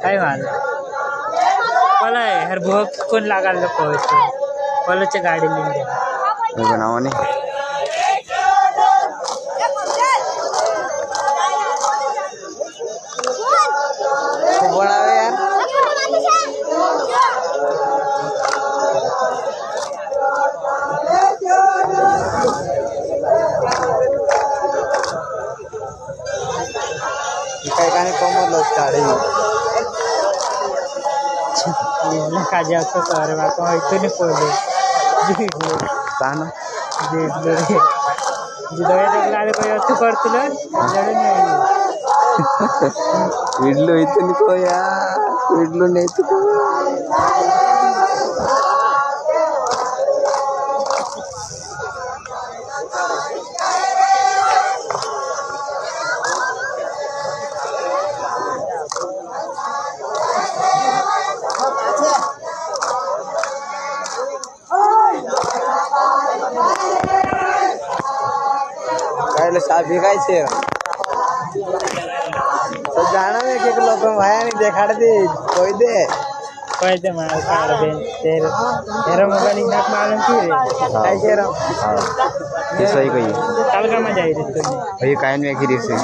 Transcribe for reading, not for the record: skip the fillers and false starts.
काय माल मला हर भोग कोण लागायला पोहोचतो कॉलेजच्या गाडी लिहून द्या बनावनी बनावे यार काय काय कमवलं गाडी का जातो तर बाबा इथून पोहले ताना जिदळे कोई अतु करतले इडलो इतनी को यार इडलो नहीं तो पहले साफी काय छे तो जाना में के लोग भाया नहीं देखाड़ दे कोई दे मार काढ दे तेरा मोबाईल नाक मालूम की रे काय छे रे ये सही कही काल का मजा आई रे भाई काय नहीं की रे से